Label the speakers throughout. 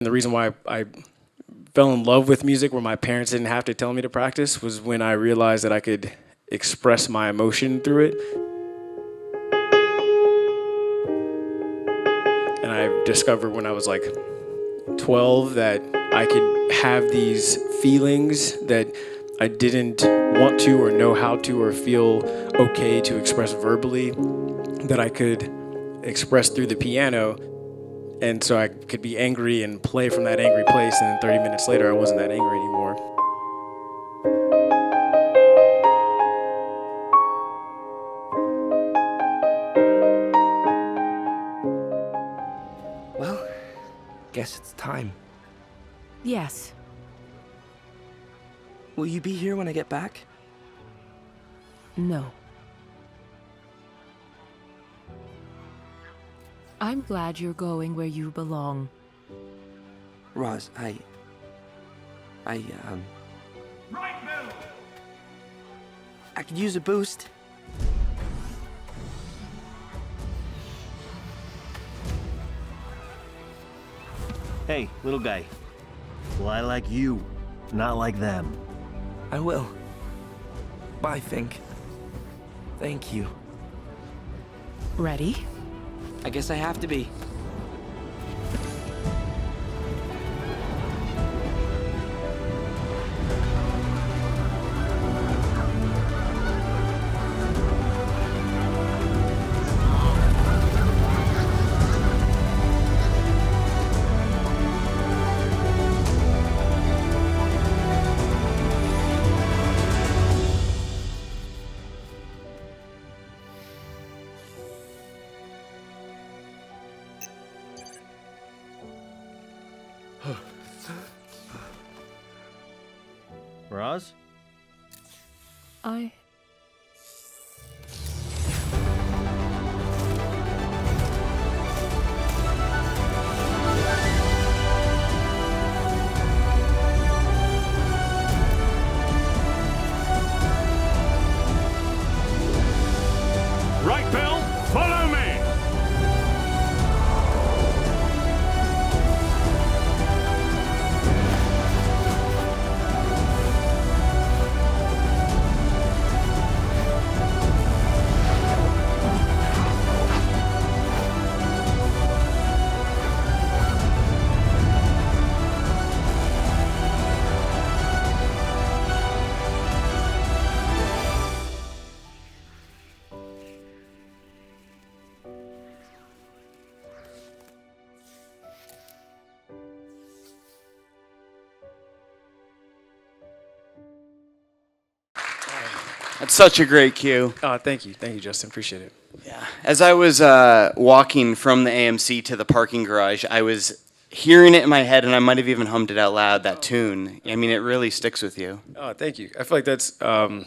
Speaker 1: And the reason why I fell in love with music where my parents didn't have to tell me to practice was when I realized that I could express my emotion through it. And I discovered when I was like 12 that I could have these feelings that I didn't want to or know how to or feel okay to express verbally, that I could express through the piano. And so I could be angry and play from that angry place, and then 30 minutes later I wasn't that angry anymore.
Speaker 2: Well, guess it's time.
Speaker 3: Yes.
Speaker 2: Will you be here when I get back?
Speaker 3: No. I'm glad you're going where you belong.
Speaker 2: Roz, I
Speaker 4: Right move!
Speaker 2: I could use a boost.
Speaker 5: Hey, little guy. Fly like you, not like them.
Speaker 2: I will. Bye, Fink. Thank you.
Speaker 3: Ready?
Speaker 2: I guess I have to be.
Speaker 5: Roz?
Speaker 3: I...
Speaker 4: Right, Bill, follow me!
Speaker 6: That's such a great cue.
Speaker 1: Thank you, Justin. Appreciate it.
Speaker 6: Yeah. As I was walking from the AMC to the parking garage, I was hearing it in my head, and I might have even hummed it out loud, that tune. I mean, it really sticks with you.
Speaker 1: Oh, thank you. I feel like that's, I don't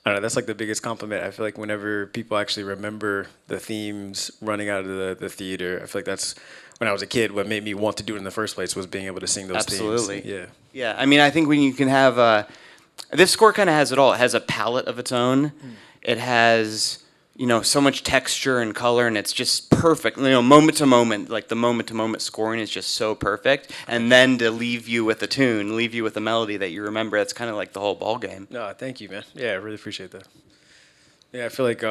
Speaker 1: know, that's like the biggest compliment. I feel like whenever people actually remember the themes running out of the theater, I feel like that's, when I was a kid, what made me want to do it in the first place was being able to sing those themes.
Speaker 6: Absolutely.
Speaker 1: Yeah.
Speaker 6: Yeah, I mean, I think when you can have this score kind of has it all. It has a palette of its own. It has, so much texture and color, and it's just perfect. Moment to moment, like the moment to moment scoring is just so perfect. And then to leave you with a tune, leave you with a melody that you remember, that's kind of like the whole ball game.
Speaker 1: No, thank you, man. Yeah, I really appreciate that. Yeah, I feel like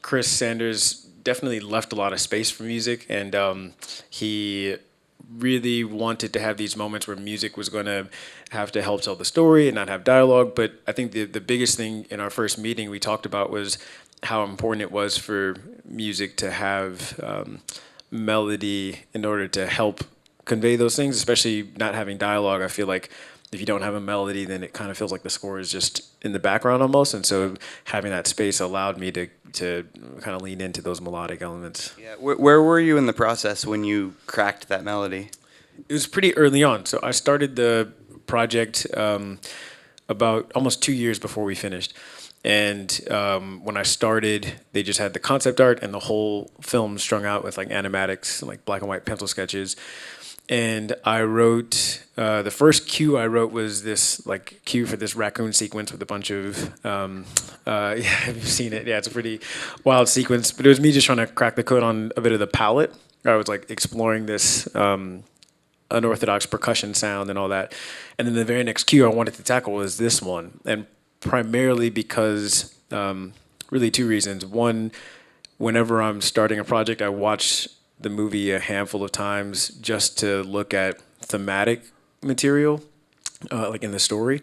Speaker 1: Chris Sanders definitely left a lot of space for music, and he really wanted to have these moments where music was going to have to help tell the story and not have dialogue. But I think the biggest thing in our first meeting we talked about was how important it was for music to have melody in order to help convey those things, especially not having dialogue. I feel like if you don't have a melody, then it kind of feels like the score is just in the background almost. And so having that space allowed me to kind of lean into those melodic elements.
Speaker 6: Yeah. Where were you in the process when you cracked that melody?
Speaker 1: It was pretty early on. So I started the project about almost 2 years before we finished. And when I started, they just had the concept art and the whole film strung out with like animatics, like black and white pencil sketches. And I wrote, the first cue I wrote was this like cue for this raccoon sequence with a bunch of, yeah, you've seen it. Yeah, it's a pretty wild sequence. But it was me just trying to crack the code on a bit of the palette. I was like exploring this unorthodox percussion sound and all that. And then the very next cue I wanted to tackle was this one, and primarily because really two reasons. One, whenever I'm starting a project, I watch the movie a handful of times just to look at thematic material, like in the story.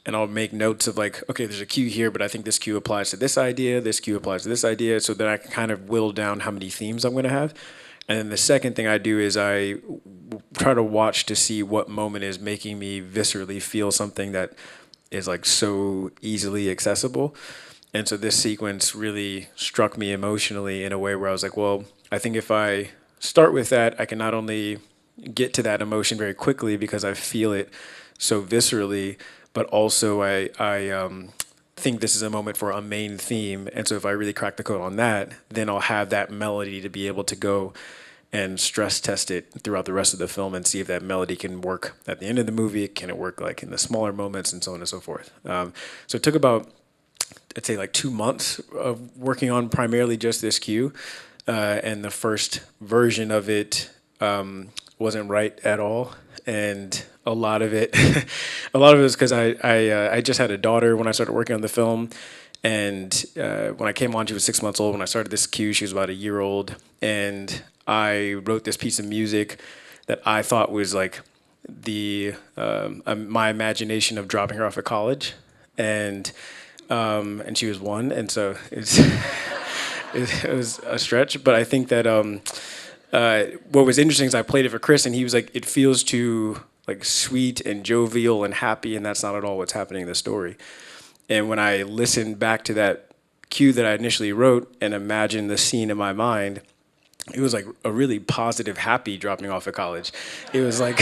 Speaker 1: And I'll make notes of like, okay, there's a cue here, but I think this cue applies to this idea, this cue applies to this idea, so that I can kind of whittle down how many themes I'm going to have. And then the second thing I do is I try to watch to see what moment is making me viscerally feel something that is like so easily accessible. And so this sequence really struck me emotionally in a way where I was like, well, I think if I start with that, I can not only get to that emotion very quickly because I feel it so viscerally, but also I think this is a moment for a main theme. And so if I really crack the code on that, then I'll have that melody to be able to go and stress test it throughout the rest of the film and see if that melody can work at the end of the movie. Can it work like in the smaller moments and so on and so forth. So it took about, I'd say like 2 months of working on primarily just this cue. And the first version of it wasn't right at all. And a lot of it was because I just had a daughter when I started working on the film. And when I came on, she was 6 months old. When I started this cue, she was about a year old. And I wrote this piece of music that I thought was like my imagination of dropping her off at college. And she was 1. And so it was a stretch. But I think that what was interesting is I played it for Chris, and he was like, it feels too like sweet and jovial and happy, and that's not at all what's happening in the story. And when I listened back to that cue that I initially wrote and imagined the scene in my mind, it was like a really positive, happy dropping off at college. It was like,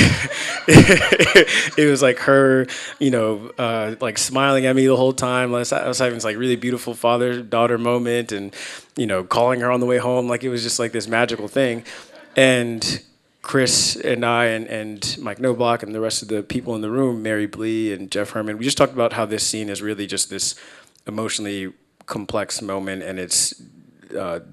Speaker 1: it was like her, like smiling at me the whole time. I was having this like really beautiful father-daughter moment, and calling her on the way home. Like it was just like this magical thing. And Chris and I and Mike Knobloch and the rest of the people in the room, Mary Blee and Jeff Herman, we just talked about how this scene is really just this emotionally complex moment, and it's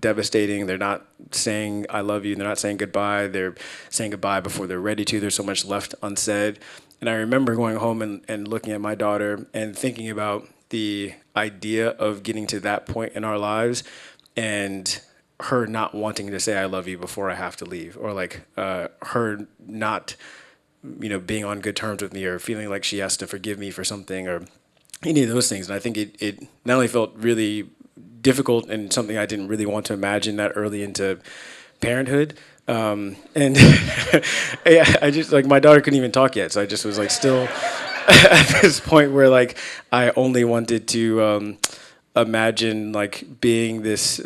Speaker 1: devastating. They're not saying I love you. They're not saying goodbye. They're saying goodbye before they're ready to. There's so much left unsaid. And I remember going home and looking at my daughter and thinking about the idea of getting to that point in our lives and her not wanting to say I love you before I have to leave, or like her not, being on good terms with me, or feeling like she has to forgive me for something, or any of those things. And I think it not only felt really difficult and something I didn't really want to imagine that early into parenthood. And yeah, I just like, my daughter couldn't even talk yet. So I just was like still at this point where like I only wanted to imagine like being this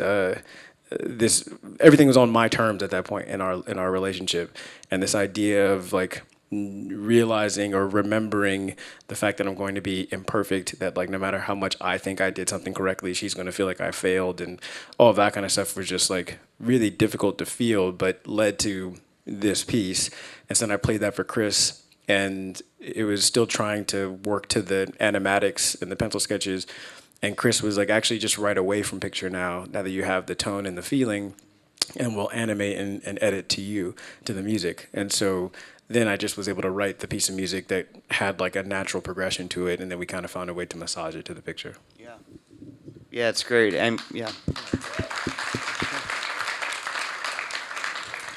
Speaker 1: everything was on my terms at that point in our relationship. And this idea of like realizing or remembering the fact that I'm going to be imperfect, that like no matter how much I think I did something correctly, she's going to feel like I failed, and all of that kind of stuff was just like really difficult to feel, but led to this piece. And so then I played that for Chris, and it was still trying to work to the animatics and the pencil sketches. And Chris was like, actually just write away from picture now that you have the tone and the feeling, and we'll animate and edit to the music. And so then I just was able to write the piece of music that had like a natural progression to it, and then we kind of found a way to massage it to the picture.
Speaker 6: Yeah, it's great. And yeah,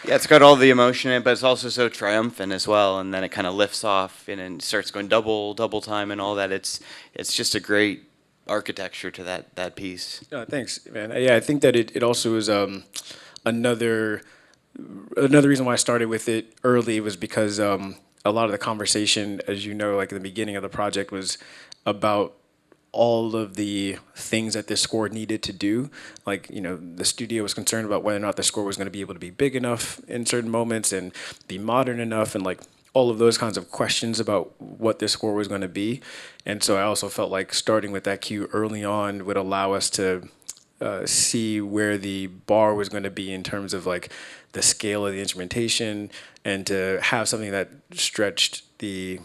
Speaker 6: it's got all the emotion in it, but it's also so triumphant as well. And then it kind of lifts off and then starts going double time and all that. It's just a great architecture to that piece.
Speaker 1: Thanks, man. Yeah, I think that it also is another reason why I started with it early was because a lot of the conversation, as you know, like in the beginning of the project, was about all of the things that this score needed to do. Like, the studio was concerned about whether or not the score was going to be able to be big enough in certain moments and be modern enough, and like all of those kinds of questions about what this score was going to be. And so I also felt like starting with that cue early on would allow us to see where the bar was going to be in terms of like the scale of the instrumentation, and to have something that stretched the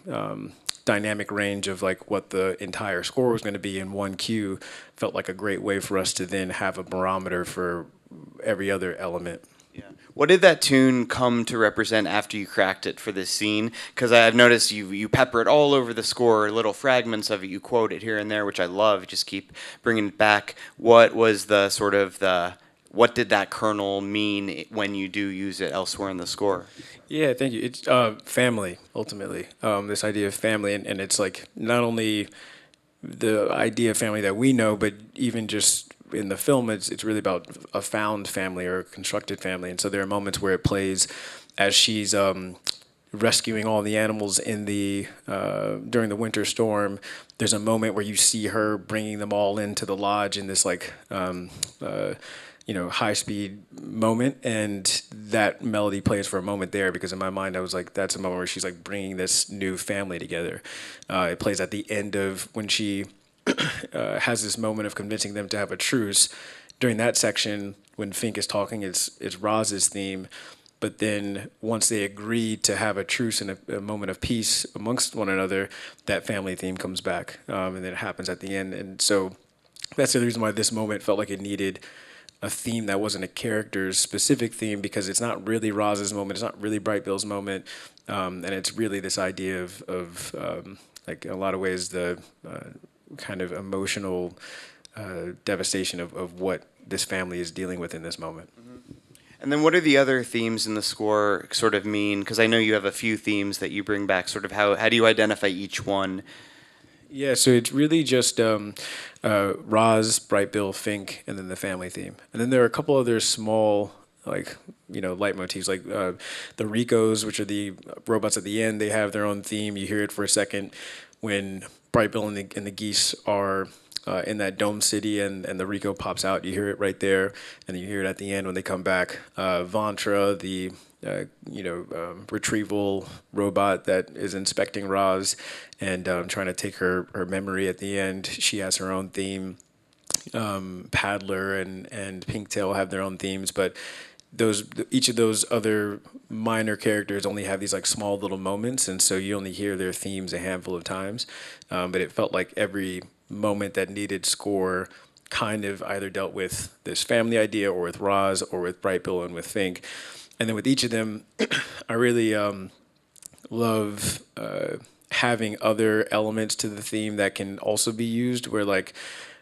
Speaker 1: dynamic range of like what the entire score was going to be in one cue felt like a great way for us to then have a barometer for every other element.
Speaker 6: Yeah. What did that tune come to represent after you cracked it for this scene? Because I've noticed you pepper it all over the score, little fragments of it. You quote it here and there, which I love. Just keep bringing it back. What was the sort of the what did that kernel mean when you do use it elsewhere in the score?
Speaker 1: Yeah, thank you. It's family, ultimately. This idea of family, and it's like not only the idea of family that we know, but even just in the film, it's really about a found family or a constructed family. And so there are moments where it plays as she's rescuing all the animals in the during the winter storm. There's a moment where you see her bringing them all into the lodge in this like high speed moment, and that melody plays for a moment there because in my mind I was like, that's a moment where she's like bringing this new family together. It plays at the end of when she has this moment of convincing them to have a truce. During that section, when Fink is talking, it's Roz's theme. But then once they agree to have a truce and a moment of peace amongst one another, that family theme comes back, and then it happens at the end. And so that's the reason why this moment felt like it needed a theme that wasn't a character's specific theme, because it's not really Roz's moment, it's not really Bright Bill's moment, and it's really this idea of like in a lot of ways the kind of emotional devastation of what this family is dealing with in this moment.
Speaker 6: And then what are the other themes in the score sort of mean? Because I know you have a few themes that you bring back. Sort of how do you identify each one?
Speaker 1: Yeah, so it's really just Roz, Bright Bill, Fink, and then the family theme. And then there are a couple other small, like, leitmotifs, like the Ricos, which are the robots at the end. They have their own theme. You hear it for a second when Bright Bill and the geese are in that dome city and the Rico pops out. You hear it right there, and then you hear it at the end when they come back. Vantra, the retrieval robot that is inspecting Roz and trying to take her memory at the end. She has her own theme. Paddler and Pinktail have their own themes, but each of those other minor characters only have these like small little moments, and so you only hear their themes a handful of times. But it felt like every moment that needed score kind of either dealt with this family idea or with Roz or with Bright Bill and with Fink. And then with each of them, I really love having other elements to the theme that can also be used, where like,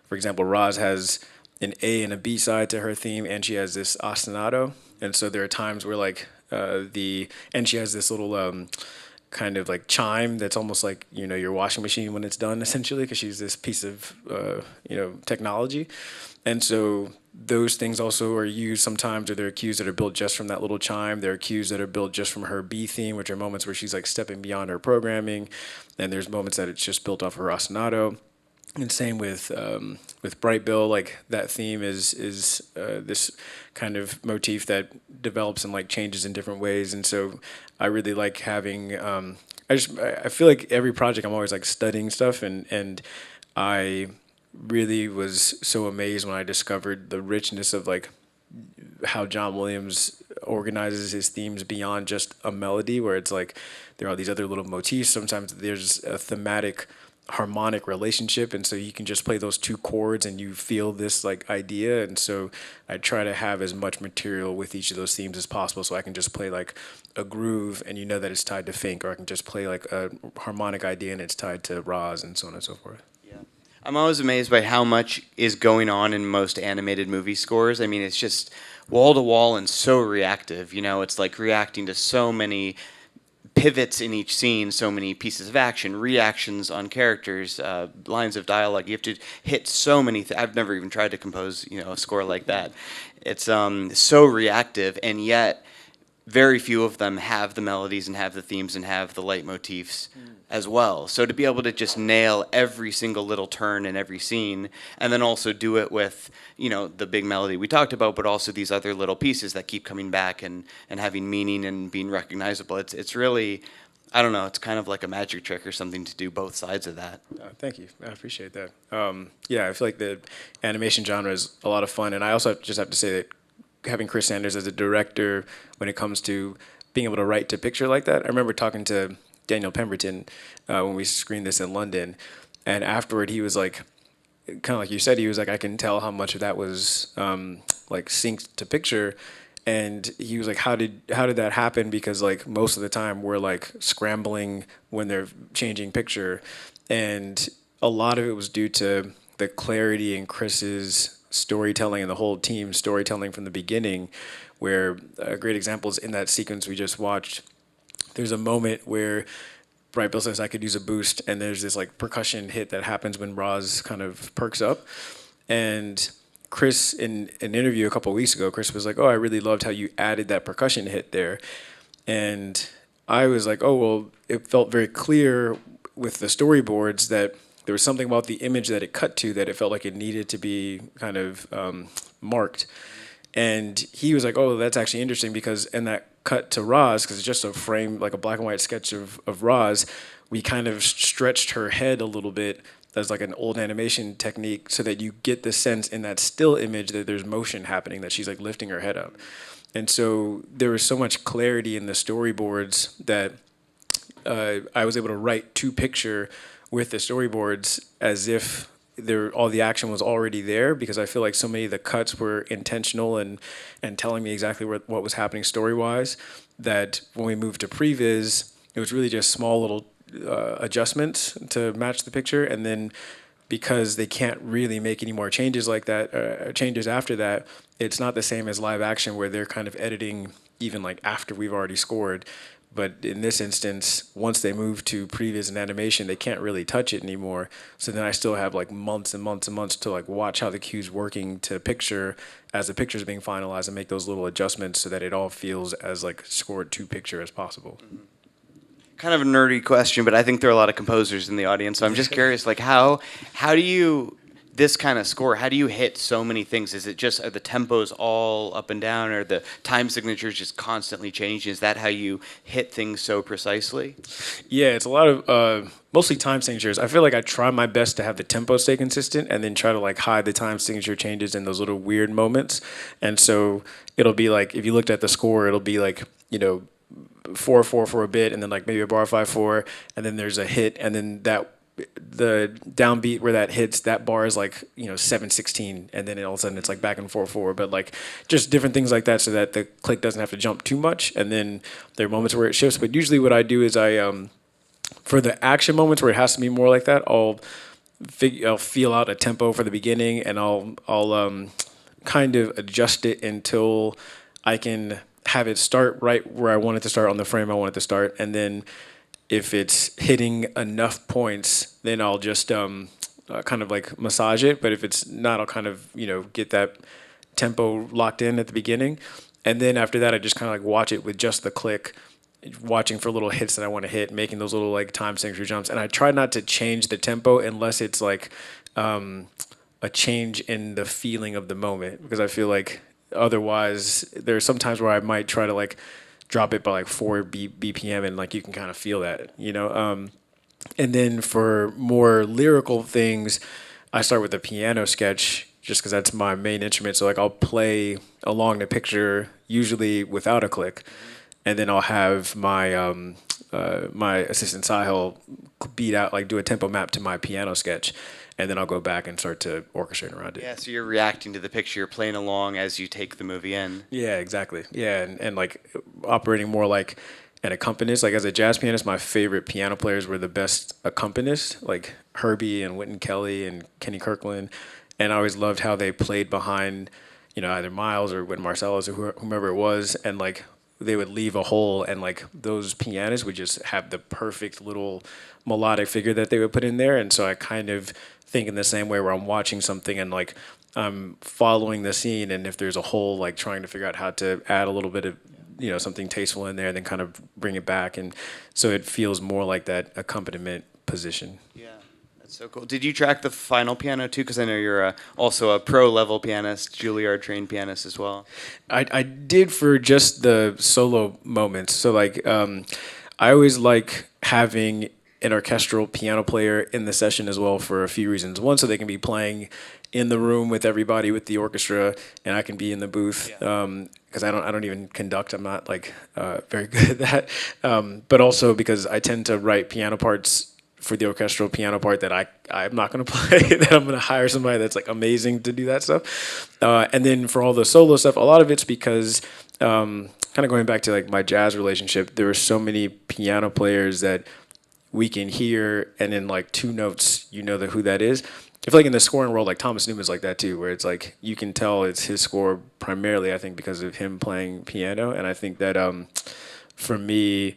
Speaker 1: for example, Roz has an A and a B side to her theme, and she has this ostinato. And so there are times where like and she has this little kind of like chime that's almost like, your washing machine when it's done, essentially, because she's this piece of, technology. And so those things also are used sometimes, or there are cues that are built just from that little chime. There are cues that are built just from her B theme, which are moments where she's like stepping beyond her programming. And there's moments that it's just built off her ostinato. And same with Bright Bill, like that theme is this kind of motif that develops and like changes in different ways. And so I really like having I feel like every project I'm always like studying stuff, and I really was so amazed when I discovered the richness of like how John Williams organizes his themes beyond just a melody, where it's like there are these other little motifs. Sometimes there's a thematic harmonic relationship, and so you can just play those two chords and you feel this like idea. And so I try to have as much material with each of those themes as possible, so I can just play like a groove and that it's tied to Fink, or I can just play like a harmonic idea and it's tied to Roz, and so on and so forth.
Speaker 6: I'm always amazed by how much is going on in most animated movie scores. I mean, it's just wall to wall and so reactive. It's like reacting to so many pivots in each scene, so many pieces of action, reactions on characters, lines of dialogue. You have to hit so many. I've never even tried to compose, a score like that. It's so reactive, and yet very few of them have the melodies and have the themes and have the leitmotifs as well. So to be able to just nail every single little turn in every scene, and then also do it with, the big melody we talked about, but also these other little pieces that keep coming back and having meaning and being recognizable. It's really, I don't know, it's kind of like a magic trick or something to do both sides of that.
Speaker 1: Thank you. I appreciate that. I feel like the animation genre is a lot of fun, and I also just have to say that having Chris Sanders as a director when it comes to being able to write to picture like that. I remember talking to Daniel Pemberton when we screened this in London, and afterward he was like, kind of like you said, he was like, I can tell how much of that was like synced to picture. And he was like, how did that happen? Because like most of the time we're like scrambling when they're changing picture. And a lot of it was due to the clarity in Kris's storytelling and the whole team's storytelling from the beginning, where a great example is in that sequence we just watched. There's a moment where Bright Bill says, I could use a boost, and there's this like percussion hit that happens when Roz kind of perks up. And Kris, in an interview a couple of weeks ago, Kris was like, oh, I really loved how you added that percussion hit there. And I was like, oh, well, it felt very clear with the storyboards that there was something about the image that it cut to that it felt like it needed to be kind of marked. And he was like, oh, that's actually interesting, because in that cut to Roz, because it's just a frame, like a black and white sketch of Roz, we kind of stretched her head a little bit as like an old animation technique, so that you get the sense in that still image that there's motion happening, that she's like lifting her head up. And so there was so much clarity in the storyboards that I was able to write to picture with the storyboards as if all the action was already there, because I feel like so many of the cuts were intentional and telling me exactly what was happening story-wise, that when we moved to previs, it was really just small little adjustments to match the picture. And then because they can't really make any more changes like that, changes after that, it's not the same as live action where they're kind of editing even like after we've already scored. But in this instance, once they move to previs and animation, they can't really touch it anymore. So then I still have like months and months and months to like watch how the cue's working to picture as the picture's being finalized, and make those little adjustments so that it all feels as like scored to picture as possible. Mm-hmm.
Speaker 6: Kind of a nerdy question, but I think there are a lot of composers in the audience, so I'm just curious, like how do you, this kind of score, how do you hit so many things? Is it just, are the tempos all up and down, or the time signatures just constantly changing? Is that how you hit things so precisely?
Speaker 1: Yeah, it's a lot of mostly time signatures. I feel like I try my best to have the tempo stay consistent, and then try to like hide the time signature changes in those little weird moments. And so it'll be like, if you looked at the score, it'll be like, 4/4 for a bit, and then like maybe a bar 5/4, and then there's a hit, and then the downbeat where that hits, that bar is like 7/16, and then all of a sudden it's like back in 4/4. But like just different things like that, so that the click doesn't have to jump too much. And then there are moments where it shifts. But usually what I do is for the action moments where it has to be more like that, I'll feel out a tempo for the beginning, and I'll kind of adjust it until I can have it start right where I want it to start on the frame I want it to start. And then if it's hitting enough points, then I'll just kind of like massage it. But if it's not, I'll kind of, get that tempo locked in at the beginning. And then after that, I just kind of like watch it with just the click, watching for little hits that I want to hit, making those little like time signature jumps. And I try not to change the tempo unless it's like a change in the feeling of the moment, because I feel like otherwise there's some times where I might try to like drop it by like 4 BPM, and like you can kind of feel that, and then for more lyrical things, I start with a piano sketch just because that's my main instrument. So like I'll play along the picture, usually without a click, and then I'll have my my assistant Sahil beat out, like do a tempo map to my piano sketch, and then I'll go back and start to orchestrate around it.
Speaker 6: Yeah, so you're reacting to the picture, you're playing along as you take the movie in.
Speaker 1: Yeah, exactly. Yeah, and like operating more like an accompanist. Like as a jazz pianist, my favorite piano players were the best accompanists, like Herbie and Wynton Kelly and Kenny Kirkland. And I always loved how they played behind, either Miles or Wynton Marsalis or whomever it was, and like they would leave a hole, and like those pianists would just have the perfect little melodic figure that they would put in there. And so I kind of think in the same way, where I'm watching something and like I'm following the scene, and if there's a hole, like trying to figure out how to add a little bit of something tasteful in there, and then kind of bring it back, and so it feels more like that accompaniment position.
Speaker 6: Yeah, that's so cool. Did you track the final piano too? Because I know you're also a pro level pianist, Juilliard trained pianist as well.
Speaker 1: I did for just the solo moments. So like I always like having an orchestral piano player in the session as well, for a few reasons. One, so they can be playing in the room with everybody with the orchestra, and I can be in the booth, because I don't even conduct. I'm not like very good at that. But also because I tend to write piano parts for the orchestral piano part that I'm not going to play, that I'm going to hire somebody that's like amazing to do that stuff. And then for all the solo stuff, a lot of it's because kind of going back to like my jazz relationship, there were so many piano players that we can hear, and in like two notes, you know who that is. I feel like in the scoring world, like Thomas Newman's like that too, where it's like you can tell it's his score primarily, I think, because of him playing piano. And I think that for me,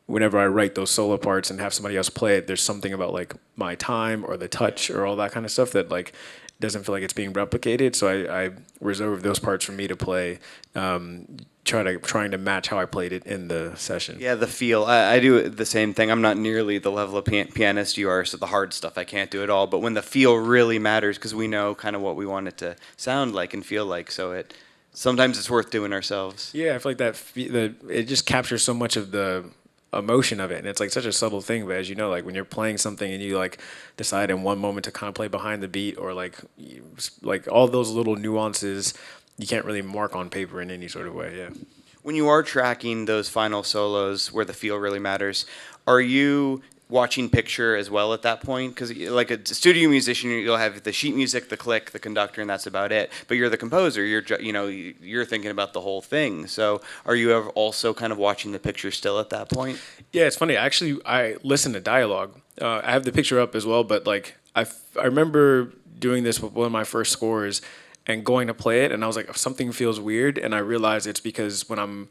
Speaker 1: whenever I write those solo parts and have somebody else play it, there's something about like my time or the touch or all that kind of stuff that like doesn't feel like it's being replicated. So I reserve those parts for me to play, trying to match how I played it in the session.
Speaker 6: Yeah, the feel. I do the same thing. I'm not nearly the level of pianist you are, so the hard stuff I can't do at all. But when the feel really matters, because we know kind of what we want it to sound like and feel like, so sometimes it's worth doing ourselves.
Speaker 1: Yeah, I feel like it just captures so much of the emotion of it, and it's like such a subtle thing, but as you know, like when you're playing something and you like decide in one moment to kind of play behind the beat, or like all those little nuances you can't really mark on paper in any sort of way. Yeah.
Speaker 6: When you are tracking those final solos where the feel really matters, are you watching picture as well at that point? Because like a studio musician, you'll have the sheet music, the click, the conductor, and that's about it. But you're the composer. You're thinking about the whole thing. So are you ever also kind of watching the picture still at that point?
Speaker 1: Yeah, it's funny. Actually, I listen to dialogue. I have the picture up as well, but like I remember doing this with one of my first scores and going to play it, and I was like, something feels weird, and I realized it's because when I'm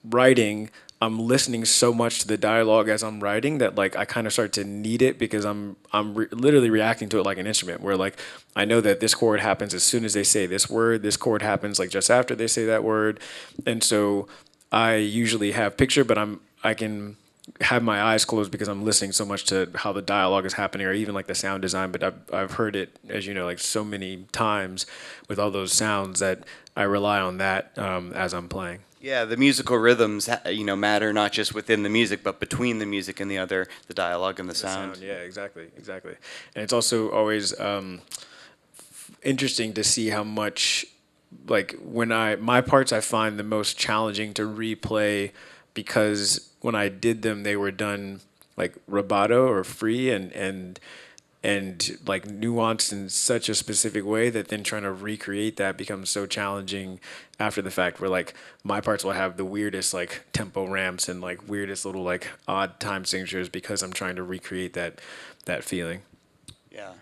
Speaker 1: writing, I'm listening so much to the dialogue as I'm writing that like I kind of start to need it, because I'm literally reacting to it like an instrument, where like I know that this chord happens as soon as they say this word, this chord happens like just after they say that word, and so I usually have picture, but I can have my eyes closed because I'm listening so much to how the dialogue is happening, or even like the sound design. But I've heard it, as you know, like so many times with all those sounds that I rely on that as I'm playing.
Speaker 6: Yeah, the musical rhythms, matter not just within the music, but between the music and the dialogue and the sound.
Speaker 1: Yeah, exactly. And it's also always interesting to see how much, like my parts I find the most challenging to replay, because when I did them, they were done like rubato or free and like nuanced in such a specific way that then trying to recreate that becomes so challenging after the fact, where like my parts will have the weirdest like tempo ramps and like weirdest little like odd time signatures, because I'm trying to recreate that feeling.
Speaker 6: Yeah.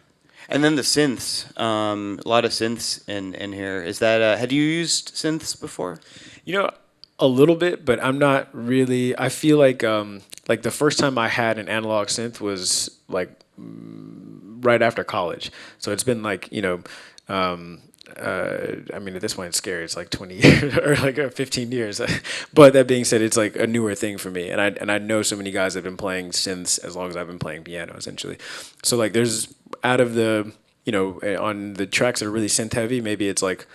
Speaker 6: And then the synths, a lot of synths in here. Is that, had you used synths before?
Speaker 1: A little bit, but I'm not really. I feel like the first time I had an analog synth was like right after college. So it's been like, I mean, at this point it's scary. It's like 20 years or like 15 years. But that being said, it's like a newer thing for me. And I know so many guys that have been playing synths as long as I've been playing piano, essentially. So like there's out of the, on the tracks that are really synth heavy, maybe it's like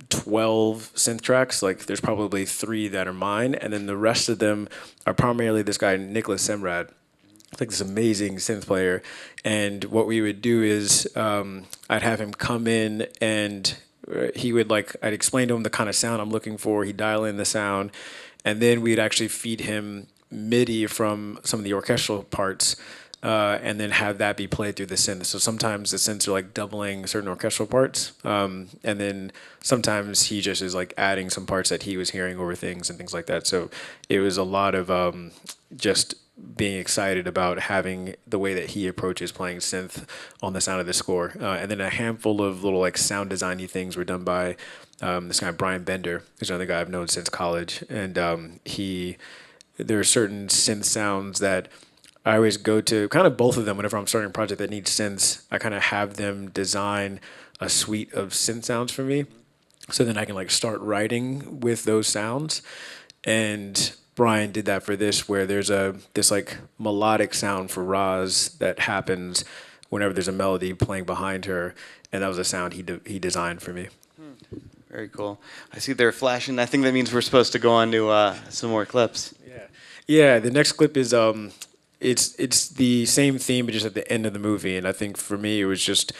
Speaker 1: 12 synth tracks, like there's probably 3 that are mine, and then the rest of them are primarily this guy Nicholas Semrad, like this amazing synth player. And what we would do is I'd have him come in, and he would I'd explain to him the kind of sound I'm looking for, he'd dial in the sound, and then we'd actually feed him MIDI from some of the orchestral parts, and then have that be played through the synth. So sometimes the synths are like doubling certain orchestral parts, and then sometimes he just is like adding some parts that he was hearing over things and things like that. So it was a lot of just being excited about having the way that he approaches playing synth on the sound of the score. And then a handful of little like sound design-y things were done by this guy Brian Bender, who's another guy I've known since college. And there are certain synth sounds that I always go to, kind of both of them, whenever I'm starting a project that needs synths. I kind of have them design a suite of synth sounds for me, so then I can like start writing with those sounds. And Brian did that for this, where there's this like melodic sound for Roz that happens whenever there's a melody playing behind her, and that was a sound he designed for me.
Speaker 6: Very cool. I see they're flashing. I think that means we're supposed to go on to some more clips.
Speaker 1: Yeah. The next clip is it's the same theme, but just at the end of the movie. And I think for me, it was just,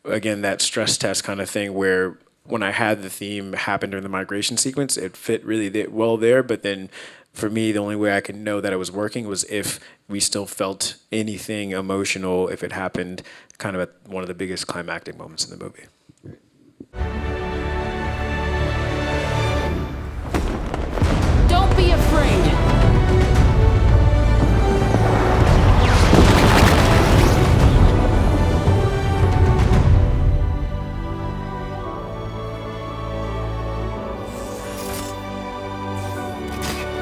Speaker 1: again, that stress test kind of thing, where when I had the theme happen during the migration sequence, it fit really well there. But then for me, the only way I could know that it was working was if we still felt anything emotional, if it happened kind of at one of the biggest climactic moments in the movie.
Speaker 2: afraid.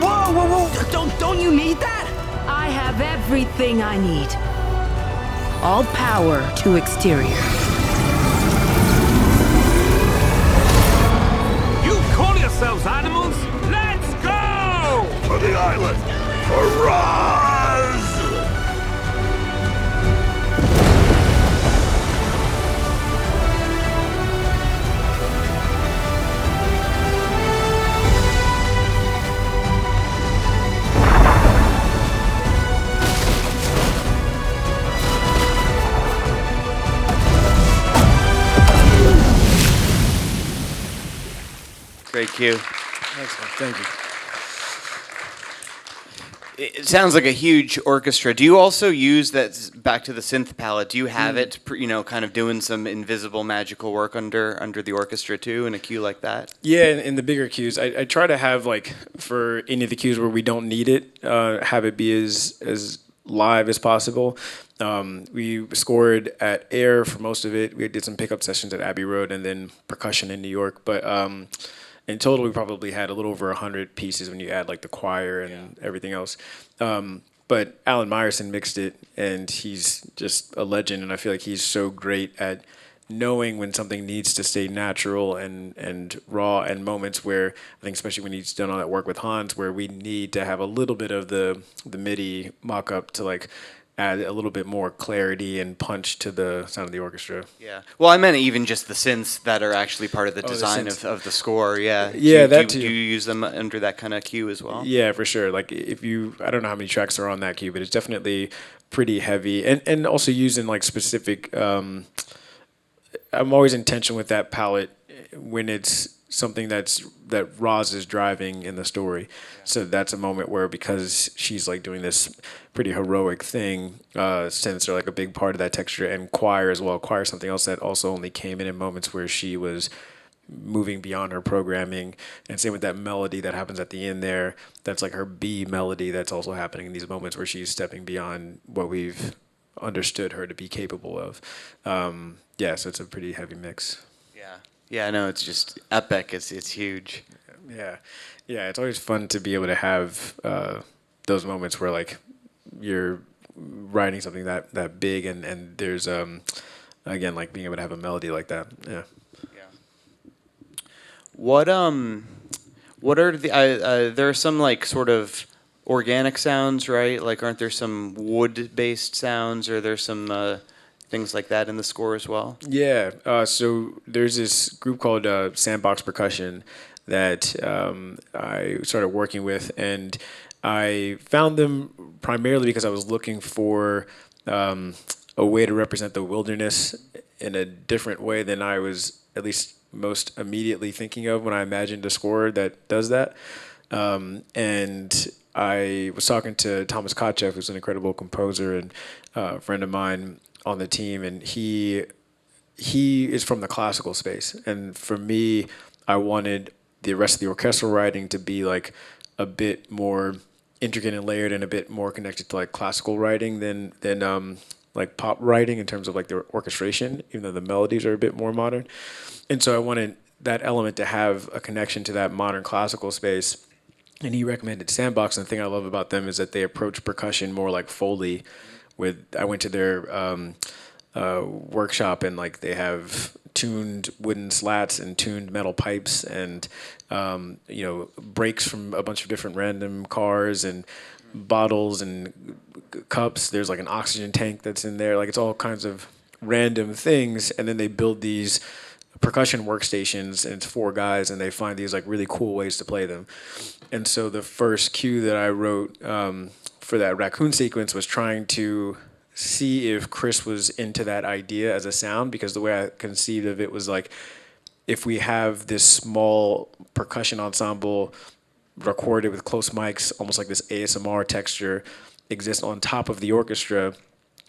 Speaker 2: Whoa, whoa, whoa! Don't you need that?
Speaker 3: I have everything I need. All power to exterior.
Speaker 4: You call yourselves animals? Let's go! For the island! For Roz!
Speaker 6: Great cue.
Speaker 1: Excellent. Thank you.
Speaker 6: It sounds like a huge orchestra. Do you also use that, back to the synth palette, do you have it, kind of doing some invisible magical work under the orchestra too in a cue like that?
Speaker 1: Yeah, in the bigger cues, I try to have, like, for any of the cues where we don't need it, have it be as live as possible. We scored at Air for most of it. We did some pickup sessions at Abbey Road and then percussion in New York. But in total, we probably had a little over 100 pieces when you add like the choir and everything else. But Alan Meyerson mixed it, and he's just a legend. And I feel like he's so great at knowing when something needs to stay natural and raw, and moments where I think, especially when he's done all that work with Hans, where we need to have a little bit of the MIDI mock-up to like add a little bit more clarity and punch to the sound of the orchestra.
Speaker 6: Yeah. Well, I meant even just the synths that are actually part of the
Speaker 1: the
Speaker 6: design
Speaker 1: synths.
Speaker 6: of the score. Yeah.
Speaker 1: Yeah, that
Speaker 6: do
Speaker 1: too.
Speaker 6: you use them under that kind of cue as well?
Speaker 1: Yeah, for sure. Like I don't know how many tracks are on that cue, but it's definitely pretty heavy, and also using like specific. I'm always intentional with that palette when it's something that Roz is driving in the story. Yeah. So that's a moment where, because she's like doing this pretty heroic thing, synths are like a big part of that texture, and choir as well. Choir is something else that also only came in moments where she was moving beyond her programming. And same with that melody that happens at the end there. That's like her B melody that's also happening in these moments where she's stepping beyond what we've understood her to be capable of. So it's a pretty heavy mix.
Speaker 6: Yeah, no, it's just epic. It's huge.
Speaker 1: Yeah, it's always fun to be able to have those moments where like you're writing something that big, and there's again, like being able to have a melody like that. Yeah.
Speaker 6: What are the there are some like sort of organic sounds, right? Like, aren't there some wood-based sounds, or there's some things like that in the score as well?
Speaker 1: Yeah. So there's this group called Sandbox Percussion that I started working with, and I found them primarily because I was looking for a way to represent the wilderness in a different way than I was at least most immediately thinking of when I imagined a score that does that. And I was talking to Thomas Kotcheff, who's an incredible composer and a friend of mine on the team, and he is from the classical space. And for me, I wanted the rest of the orchestral writing to be like a bit more intricate and layered, and a bit more connected to like classical writing than like pop writing in terms of like the orchestration, even though the melodies are a bit more modern. And so I wanted that element to have a connection to that modern classical space. And he recommended Sandbox, and the thing I love about them is that they approach percussion more like Foley. I went to their workshop, and like they have tuned wooden slats and tuned metal pipes, and breaks from a bunch of different random cars and bottles and cups. There's like an oxygen tank that's in there. Like, it's all kinds of random things, and then they build these percussion workstations, and it's 4 guys, and they find these like really cool ways to play them. And so the first cue that I wrote for that raccoon sequence was trying to see if Kris was into that idea as a sound, because the way I conceived of it was like, if we have this small percussion ensemble recorded with close mics, almost like this ASMR texture exists on top of the orchestra,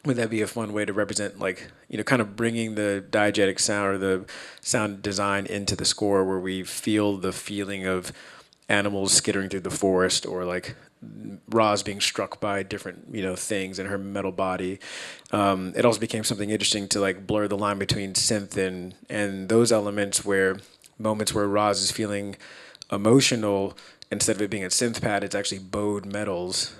Speaker 1: would that be a fun way to represent, like, kind of bringing the diegetic sound or the sound design into the score, where we feel the feeling of animals skittering through the forest, or like Roz being struck by different things in her metal body. It also became something interesting to like blur the line between synth and those elements, where moments where Roz is feeling emotional, instead of it being a synth pad, it's actually bowed metals,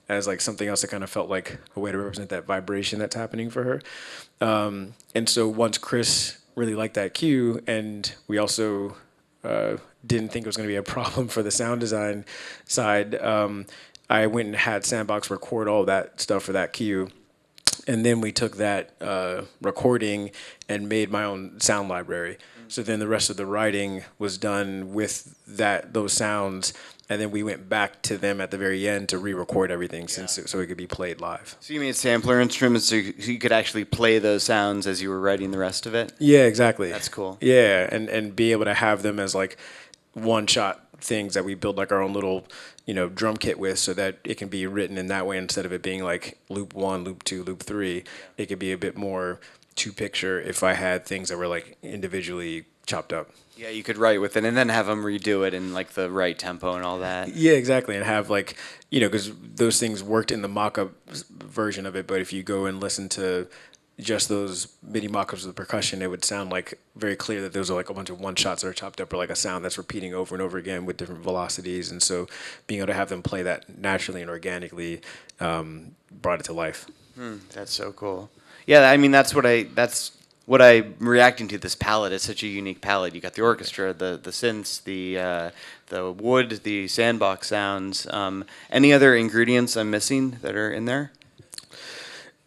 Speaker 1: as like something else that kind of felt like a way to represent that vibration that's happening for her. And so once Kris really liked that cue, and we also didn't think it was going to be a problem for the sound design side, I went and had Sandbox record all that stuff for that cue. And then we took that recording and made my own sound library. So then the rest of the writing was done with those sounds, and then we went back to them at the very end to re-record everything, so it could be played live.
Speaker 6: So you made sampler instruments so you could actually play those sounds as you were writing the rest of it?
Speaker 1: Yeah, exactly.
Speaker 6: That's cool.
Speaker 1: Yeah, and be able to have them as like one-shot things that we build like our own little drum kit with, so that it can be written in that way, instead of it being like loop 1, loop 2, loop 3. It could be a bit more to picture if I had things that were like individually chopped up.
Speaker 6: Yeah, you could write with it and then have them redo it in like the right tempo and all that.
Speaker 1: Yeah, exactly, and have like because those things worked in the mock-up version of it, but if you go and listen to just those MIDI mock-ups of the percussion, it would sound like very clear that those are like a bunch of one-shots that are chopped up, or like a sound that's repeating over and over again with different velocities. And so being able to have them play that naturally and organically brought it to life.
Speaker 6: That's so cool. Yeah, I mean that's what I'm reacting to. This palette is such a unique palette. You got the orchestra, the synths, the wood, the sandbox sounds. Any other ingredients I'm missing that are in there?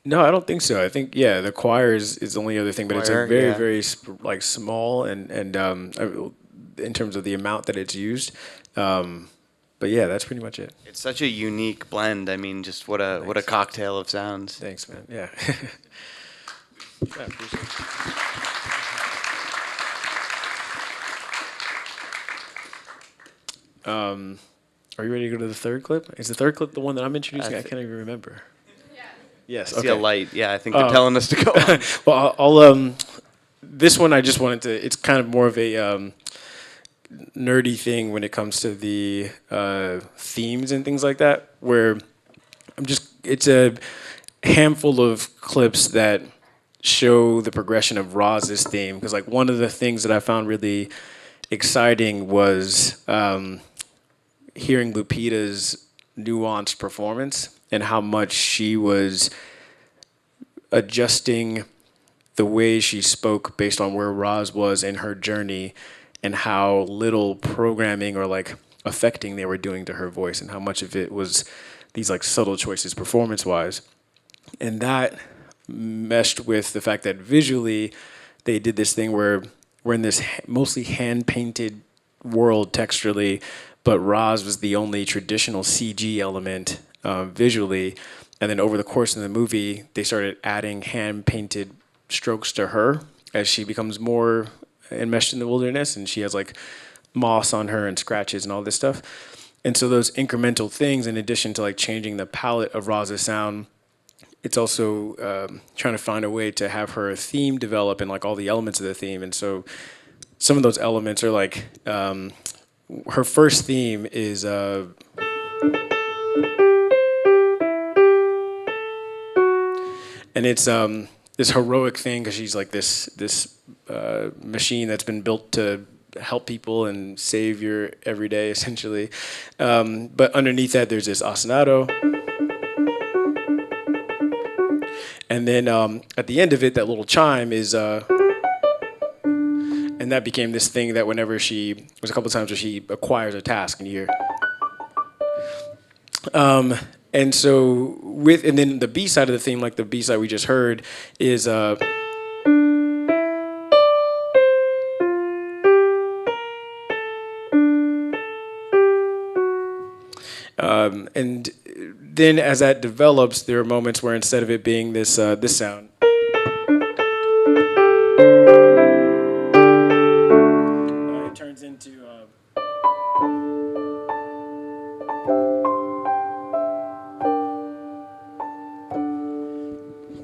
Speaker 1: No, I don't think so. I think the choir is the only other thing, but it's a very very like small and in terms of the amount that it's used. But yeah, that's pretty much it.
Speaker 6: It's such a unique blend. I mean, just what a cocktail of sounds.
Speaker 1: Thanks, man. Yeah. Yeah, appreciate it. Are you ready to go to the third clip? Is the third clip the one that I'm introducing? I can't even remember. Yes.
Speaker 6: I see a light. Yeah, I think they're telling us to go on.
Speaker 1: Well, I'll this one I just wanted to. It's kind of more of a nerdy thing when it comes to the themes and things like that. Where it's a handful of clips that show the progression of Roz's theme, because like one of the things that I found really exciting was hearing Lupita's nuanced performance and how much she was adjusting the way she spoke based on where Roz was in her journey, and how little programming or like affecting they were doing to her voice, and how much of it was these like subtle choices performance wise. And that meshed with the fact that visually they did this thing where we're in this mostly hand painted world texturally, but Roz was the only traditional CG element visually. And then over the course of the movie, they started adding hand painted strokes to her as she becomes more enmeshed in the wilderness, and she has like moss on her and scratches and all this stuff. And so those incremental things, in addition to like changing the palette of Roz's sound, it's also trying to find a way to have her theme develop and like all the elements of the theme. And so some of those elements are like her first theme is and it's this heroic thing, because she's like this machine that's been built to help people and save your everyday, essentially. But underneath that, there's this ostinato. And then at the end of it, that little chime is, and that became this thing that whenever there's a couple of times where she acquires a task, and you hear. And so and then the B side of the theme, like the B side we just heard, is and then as that develops, there are moments where instead of it being this sound, it turns into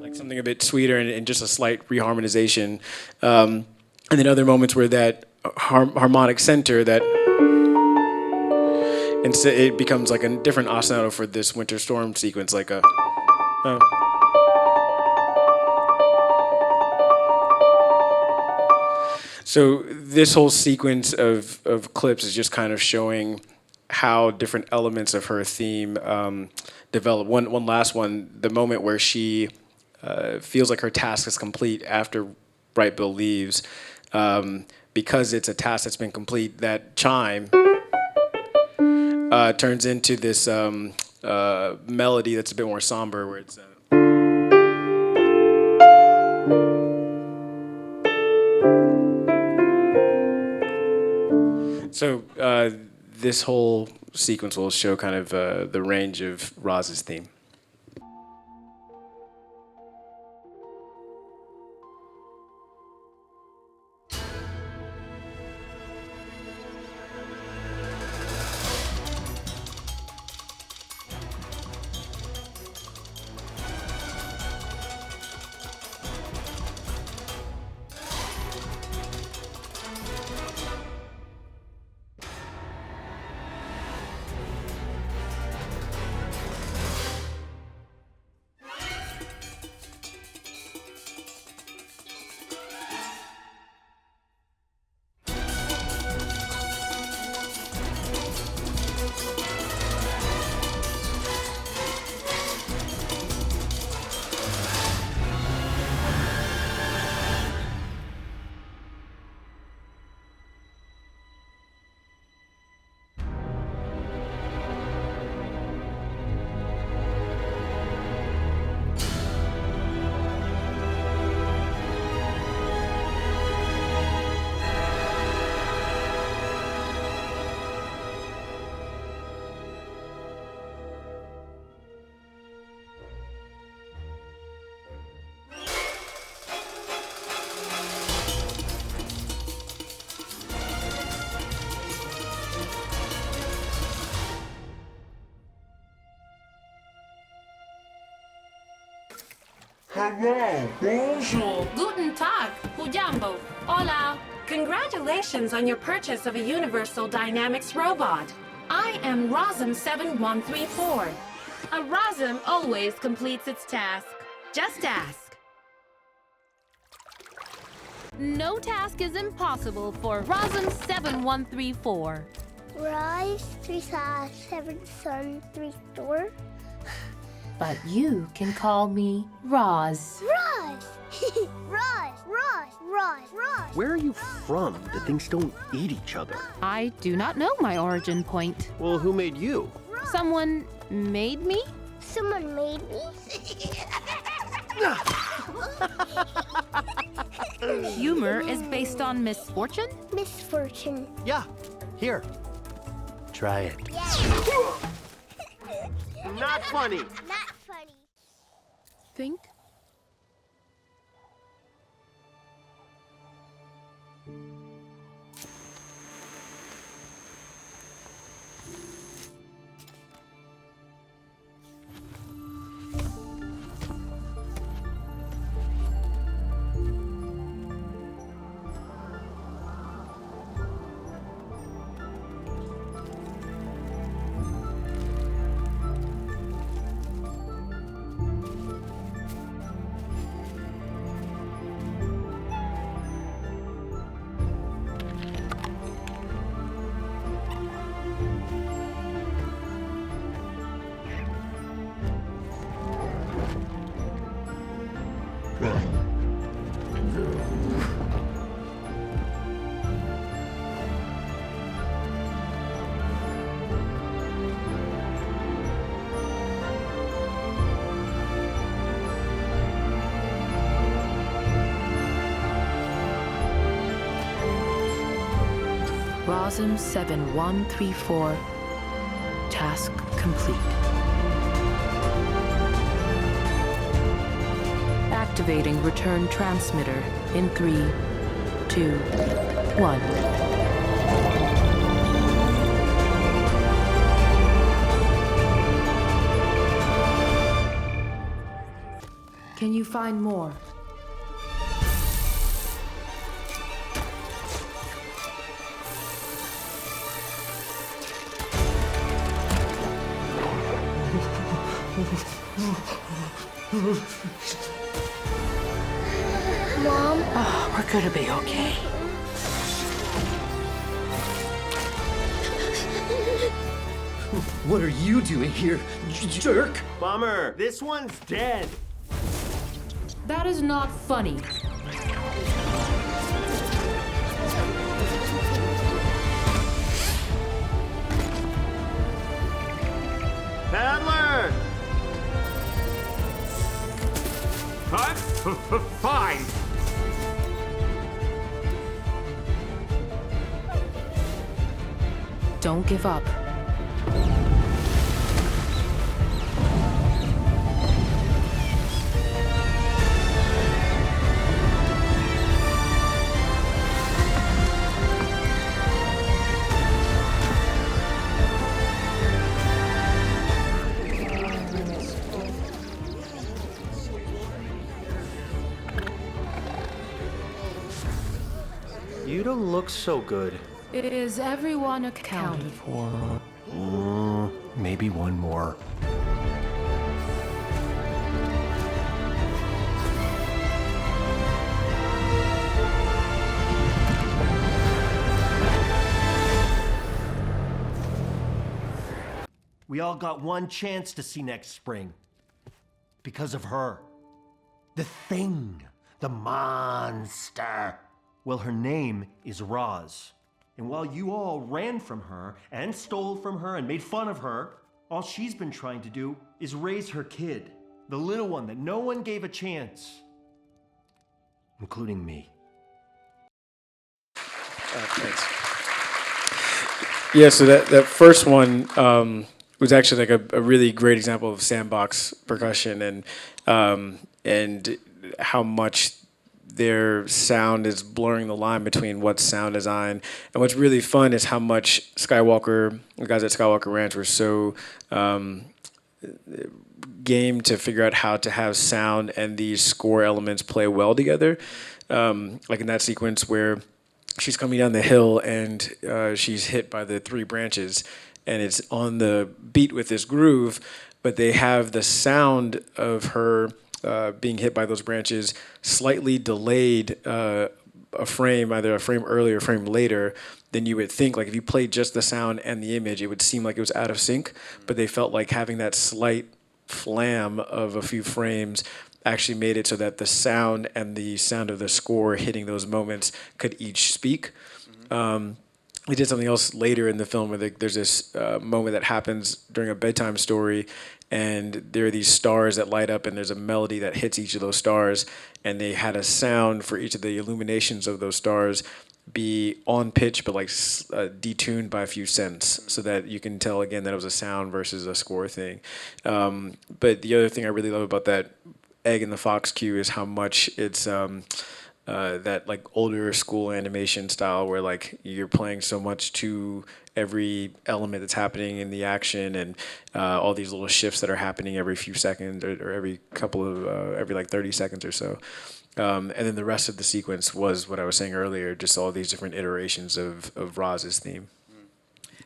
Speaker 1: like something a bit sweeter and just a slight reharmonization. And then other moments where that harmonic center, that instead it becomes like a different ostinato for this winter storm sequence, like a. So this whole sequence of clips is just kind of showing how different elements of her theme develop. One last one, the moment where she feels like her task is complete after Bright Bill leaves, because it's a task that's been complete, that chime turns into this melody that's a bit more somber, where it's. So this whole sequence will show kind of the range of Roz's theme.
Speaker 7: Hello, bonjour.
Speaker 8: Guten Tag, Hujambo. Hola.
Speaker 3: Congratulations on your purchase of a Universal Dynamics robot.
Speaker 8: I am Rosm 7134. A Rosm always completes its task. Just ask. No task is impossible for Rosm 7134.
Speaker 9: Rise 3 7 sun 3 4.
Speaker 8: But you can call me Roz.
Speaker 9: Rise! Rise! Rise! Rise! Rise!
Speaker 5: Where are you from that things don't eat each other?
Speaker 8: I do not know my origin point.
Speaker 5: Well, who made you?
Speaker 8: Someone made me?
Speaker 9: Someone made me?
Speaker 8: Humor is based on misfortune?
Speaker 9: Misfortune.
Speaker 5: Yeah, here. Try it.
Speaker 9: Yeah.
Speaker 5: Not funny.
Speaker 9: Not funny.
Speaker 8: Think?
Speaker 3: Rosm 7134. Task complete. Activating return transmitter in 3, 2, 1. Can you find more?
Speaker 9: Mom?
Speaker 3: Oh, we're gonna be okay.
Speaker 2: What are you doing here, jerk?
Speaker 5: Bummer. This one's dead.
Speaker 8: That is not funny.
Speaker 5: Paddler!
Speaker 4: Cut? Fine.
Speaker 8: Don't give up.
Speaker 5: You don't look so good.
Speaker 8: Is everyone accounted for?
Speaker 5: Maybe one more. We all got one chance to see next spring. Because of her. The thing. The monster. Well, her name is Roz. And while you all ran from her and stole from her and made fun of her, all she's been trying to do is raise her kid. The little one that no one gave a chance. Including me.
Speaker 1: Thanks. Yeah, so that first one was actually like a really great example of sandbox percussion and how much their sound is blurring the line between what's sound design. And what's really fun is how much the guys at Skywalker Ranch were so game to figure out how to have sound and these score elements play well together. Like in that sequence where she's coming down the hill and she's hit by the three branches and it's on the beat with this groove, but they have the sound of her being hit by those branches slightly delayed a frame, either a frame earlier or a frame later than you would think. Like if you played just the sound and the image, it would seem like it was out of sync, but they felt like having that slight flam of a few frames actually made it so that the sound and the sound of the score hitting those moments could each speak. We did something else later in the film where there's this moment that happens during a bedtime story, and there are these stars that light up, and there's a melody that hits each of those stars, and they had a sound for each of the illuminations of those stars be on pitch, but like detuned by a few cents, so that you can tell again that it was a sound versus a score thing. But the other thing I really love about that Egg and the Fox cue is how much it's that like older school animation style where like you're playing so much to every element that's happening in the action and all these little shifts that are happening every few seconds or every couple of every like 30 seconds or so. And then the rest of the sequence was what I was saying earlier, just all these different iterations of Roz's theme.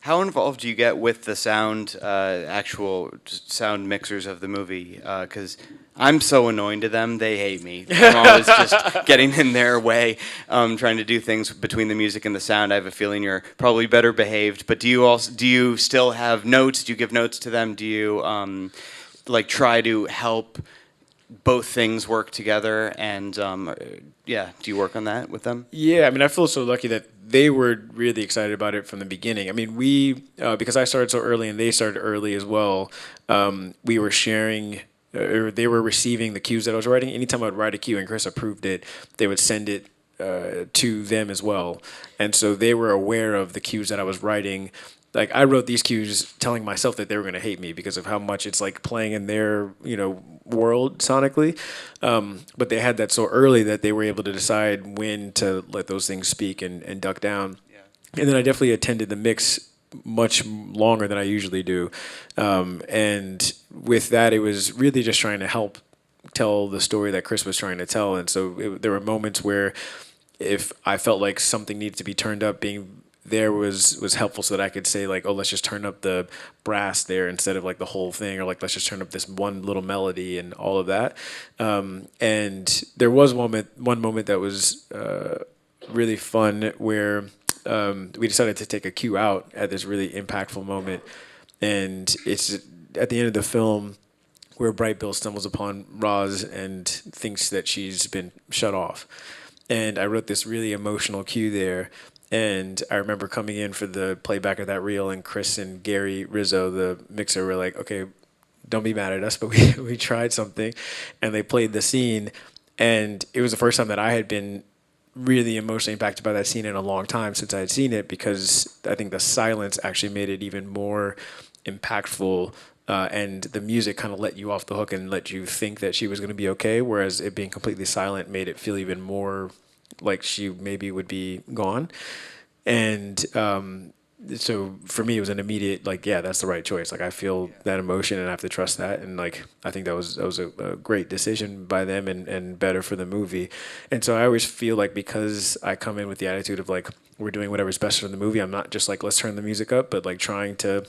Speaker 6: How involved do you get with the sound, actual sound mixers of the movie? Because I'm so annoying to them, they hate me. I'm always just getting in their way, trying to do things between the music and the sound. I have a feeling you're probably better behaved. But do you still have notes? Do you give notes to them? Do you like try to help both things work together? And do you work on that with them?
Speaker 1: Yeah, I mean, I feel so lucky that they were really excited about it from the beginning. I mean, we because I started so early and they started early as well. We were sharing. Or they were receiving the cues that I was writing. Anytime I would write a cue and Chris approved it, they would send it to them as well. And so they were aware of the cues that I was writing. Like I wrote these cues telling myself that they were going to hate me because of how much it's like playing in their, world sonically. But they had that so early that they were able to decide when to let those things speak and duck down. Yeah. And then I definitely attended the mix much longer than I usually do. And with that, it was really just trying to help tell the story that Chris was trying to tell. And so there were moments where if I felt like something needed to be turned up, being there was helpful so that I could say like, oh, let's just turn up the brass there instead of like the whole thing, or like let's just turn up this one little melody and all of that. And there was one moment that was really fun where we decided to take a cue out at this really impactful moment, and it's at the end of the film where Bright Bill stumbles upon Roz and thinks that she's been shut off. And I wrote this really emotional cue there. And I remember coming in for the playback of that reel, and Chris and Gary Rizzo, the mixer, were like, okay, don't be mad at us, but we tried something. And they played the scene. And it was the first time that I had been really emotionally impacted by that scene in a long time since I had seen it, because I think the silence actually made it even more impactful. And the music kind of let you off the hook and let you think that she was going to be okay, whereas it being completely silent made it feel even more like she maybe would be gone. And so for me, it was an immediate, like, yeah, that's the right choice. Like, I feel that emotion and I have to trust that. And like, I think that was a great decision by them, and better for the movie. And so I always feel like, because I come in with the attitude of like, we're doing whatever's best for the movie, I'm not just like, let's turn the music up, but like trying to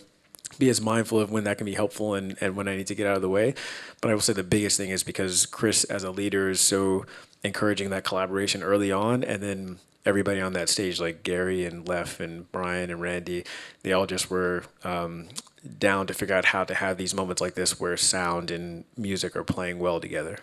Speaker 1: be as mindful of when that can be helpful and when I need to get out of the way. But I will say the biggest thing is because Chris as a leader is so encouraging that collaboration early on, and then everybody on that stage, like Gary and Lef and Brian and Randy, they all just were down to figure out how to have these moments like this where sound and music are playing well together.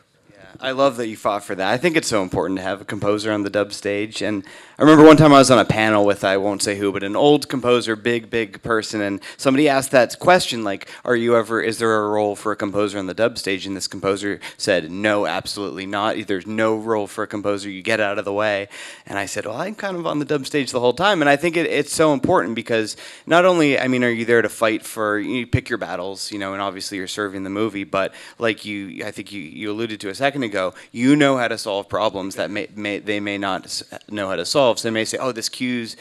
Speaker 6: I love that you fought for that. I think it's so important to have a composer on the dub stage. And I remember one time I was on a panel with, I won't say who, but an old composer, big person, and somebody asked that question, like, is there a role for a composer on the dub stage? And this composer said, no, absolutely not. There's no role for a composer. You get out of the way. And I said, well, I'm kind of on the dub stage the whole time. And I think it's so important because not only, I mean, are you there to fight for, you pick your battles, and obviously you're serving the movie, but like I think you alluded to a second ago, you know how to solve problems that they may not know how to solve. So they may say, oh, this cue's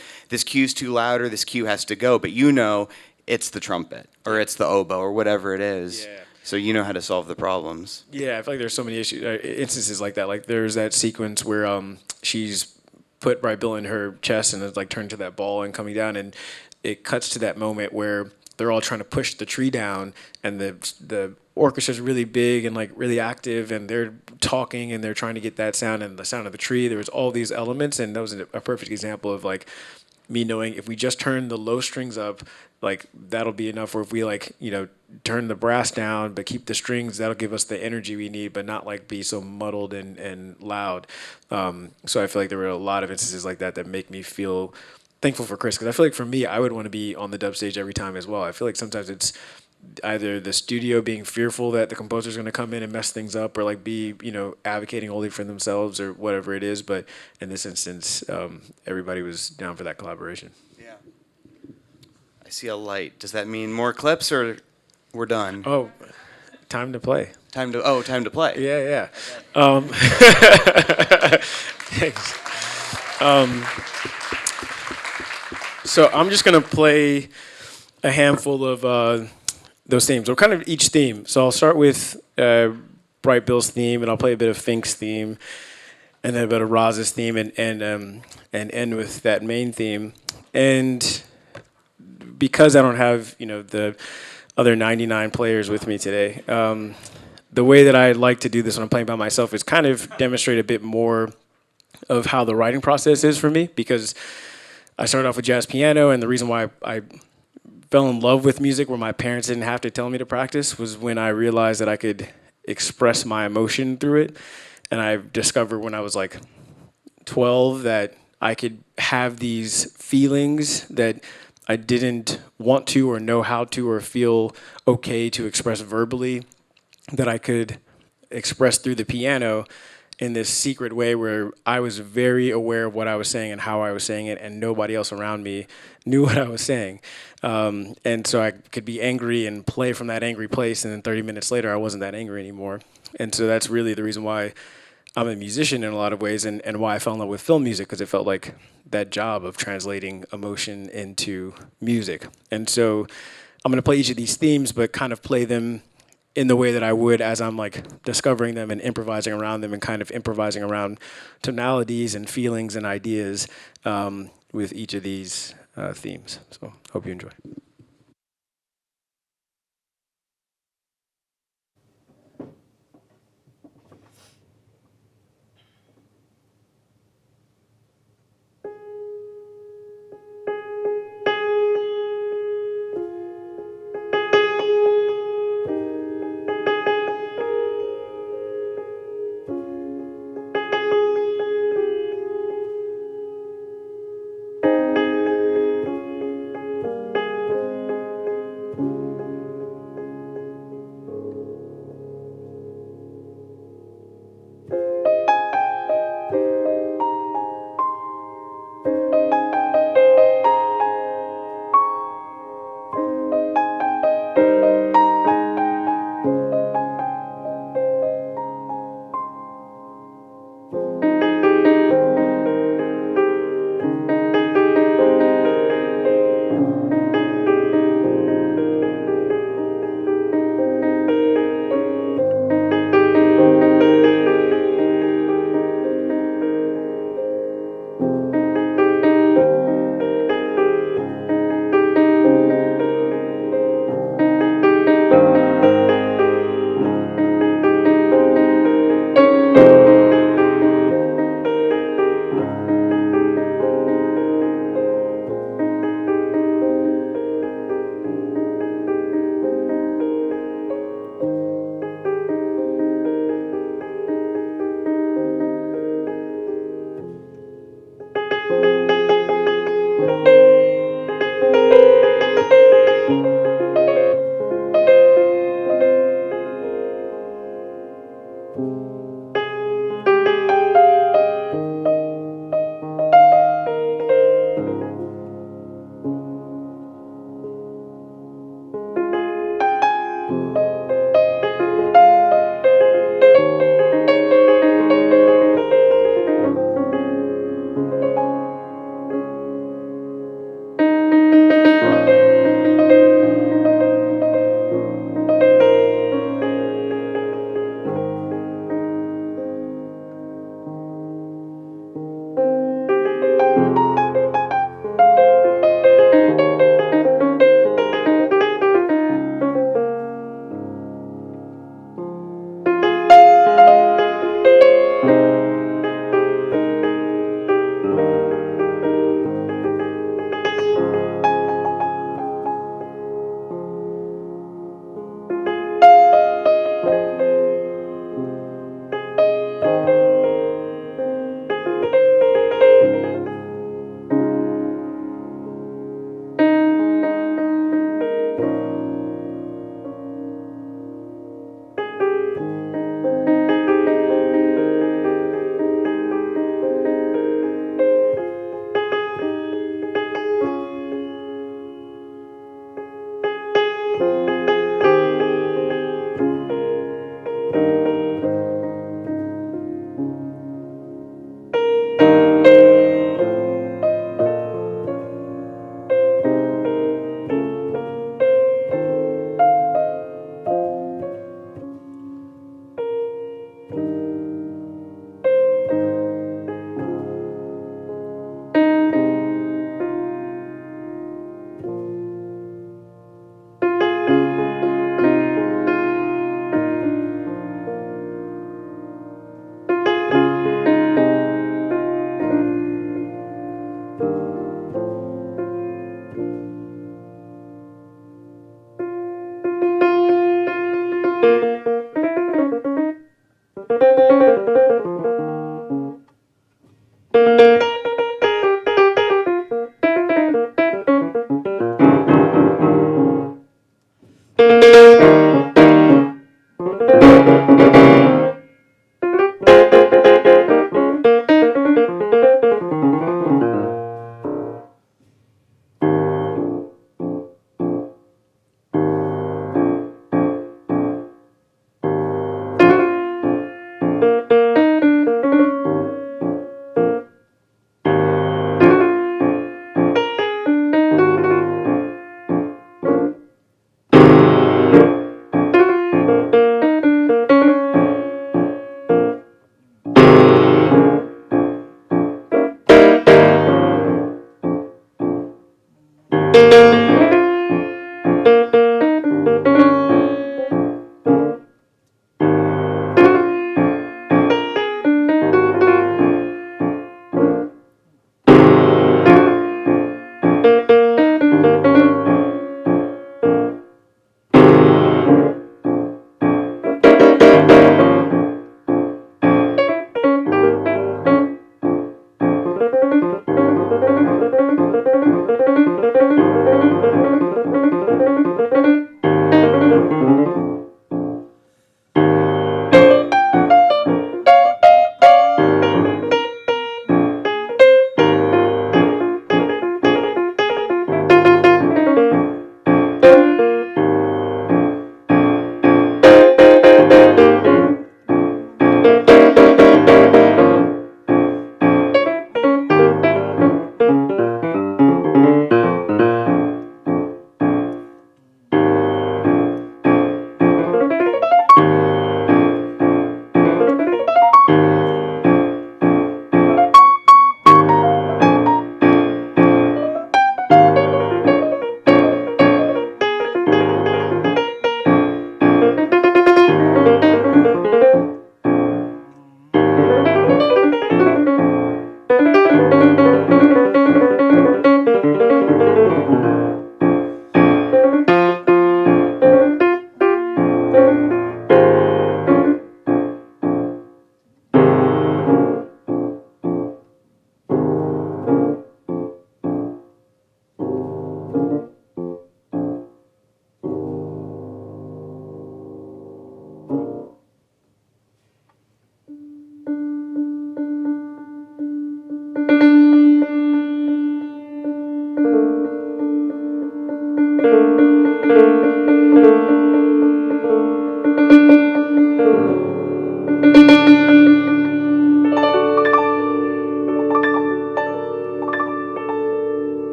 Speaker 6: too loud, or this cue has to go, but it's the trumpet or it's the oboe or whatever it is. Yeah. So you know how to solve the problems. Yeah,
Speaker 1: I feel like there's so many instances like that. Like there's that sequence where she's put Bright Bill in her chest and it's like turned to that ball and coming down, and it cuts to that moment where they're all trying to push the tree down, and the orchestra's really big and like really active, and they're talking and they're trying to get that sound and the sound of the tree. There was all these elements, and that was a perfect example of like me knowing if we just turn the low strings up, like that'll be enough. Or if we like, turn the brass down but keep the strings, that'll give us the energy we need, but not like be so muddled and loud. So I feel like there were a lot of instances like that make me feel thankful for Chris, because I feel like for me, I would want to be on the dub stage every time as well. I feel like sometimes it's either the studio being fearful that the composer's going to come in and mess things up, or like be, advocating only for themselves or whatever it is. But in this instance, everybody was down for that collaboration.
Speaker 6: Yeah. I see a light. Does that mean more clips, or we're done?
Speaker 1: Oh, time to play.
Speaker 6: Time to play.
Speaker 1: Yeah. Thanks. So I'm just going to play a handful of those themes, or kind of each theme. So I'll start with Bright Bill's theme, and I'll play a bit of Fink's theme, and then a bit of Roz's theme, and end with that main theme. And because I don't have the other 99 players with me today, the way that I like to do this when I'm playing by myself is kind of demonstrate a bit more of how the writing process is for me, because I started off with jazz piano, and the reason why I fell in love with music where my parents didn't have to tell me to practice was when I realized that I could express my emotion through it. And I discovered when I was like 12 that I could have these feelings that I didn't want to or know how to or feel okay to express verbally, that I could express through the piano in this secret way where I was very aware of what I was saying and how I was saying it, and nobody else around me knew what I was saying. And so I could be angry and play from that angry place, and then 30 minutes later, I wasn't that angry anymore. And so that's really the reason why I'm a musician in a lot of ways, and why I fell in love with film music, because it felt like that job of translating emotion into music. And so I'm going to play each of these themes, but kind of play them in the way that I would as I'm like discovering them and improvising around them, and kind of improvising around tonalities and feelings and ideas with each of these themes. So hope you enjoy.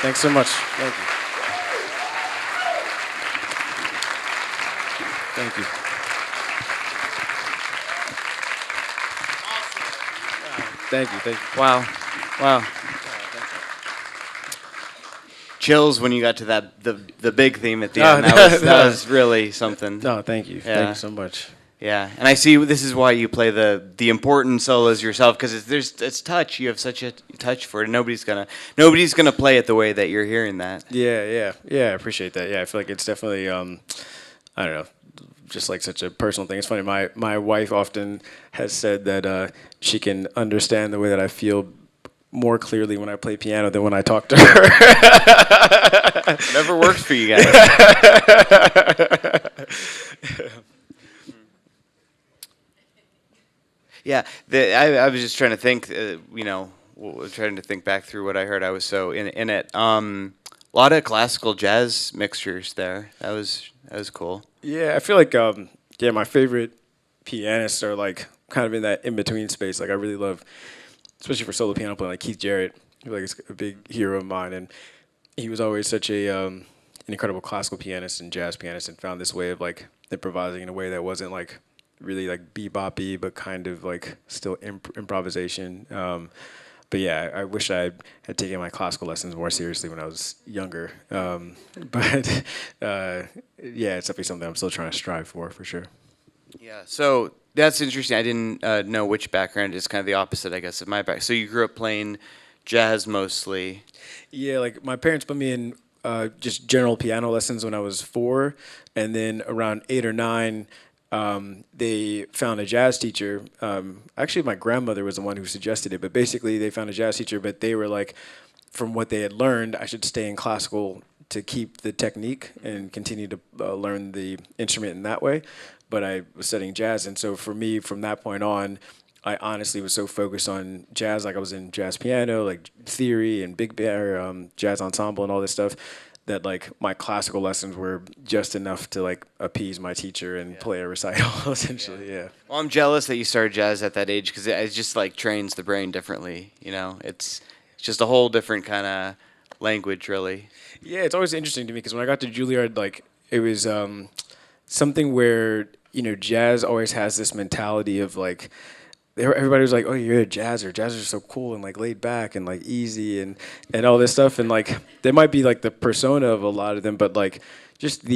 Speaker 1: Thanks so much. Thank you. Thank you. Thank you. Thank you.
Speaker 6: Wow. Wow. Chills when you got to the big theme at the end. That was really something.
Speaker 1: No, thank you.
Speaker 6: Yeah.
Speaker 1: Thank you so much.
Speaker 6: Yeah, and I see this is why you play the important solos yourself, because it's touch. You have such a touch for it. Nobody's gonna play it the way that you're hearing that.
Speaker 1: Yeah. I appreciate that. Yeah, I feel like it's definitely I don't know, just like such a personal thing. It's funny. My wife often has said that she can understand the way that I feel more clearly when I play piano than when I talk to her.
Speaker 6: Whatever works for you guys. Yeah, I was just trying to think, trying to think back through what I heard. I was so in it. A lot of classical jazz mixtures there. That was cool.
Speaker 1: Yeah, I feel like my favorite pianists are like kind of in that in between space. Like I really love, especially for solo piano playing, like Keith Jarrett. I feel like it's a big hero of mine, and he was always such an incredible classical pianist and jazz pianist, and found this way of like improvising in a way that wasn't like really like bebop-y, but kind of like still improvisation. But yeah, I wish I had taken my classical lessons more seriously when I was younger. But yeah, it's definitely something I'm still trying to strive for sure.
Speaker 6: Yeah, so that's interesting. I didn't know which background is kind of the opposite, I guess, of my background. So you grew up playing jazz mostly.
Speaker 1: Yeah, like my parents put me in just general piano lessons when I was 4, and then around 8 or 9, they found a jazz teacher. Actually, my grandmother was the one who suggested it, but basically they found a jazz teacher, but they were like, from what they had learned, I should stay in classical to keep the technique and continue to learn the instrument in that way. But I was studying jazz, and so for me, from that point on, I honestly was so focused on jazz, like I was in jazz piano, like theory and big band, jazz ensemble and all this stuff, that like my classical lessons were just enough to like appease my teacher and play a recital essentially. Yeah.
Speaker 6: Well, I'm jealous that you started jazz at that age, because it just like trains the brain differently. It's just a whole different kind of language, really.
Speaker 1: Yeah, it's always interesting to me because when I got to Juilliard, like it was something where jazz always has this mentality of like, everybody was like, oh, you're a jazzer. Jazzers are so cool and like laid back and like easy and all this stuff. And like, they might be like the persona of a lot of them, but like just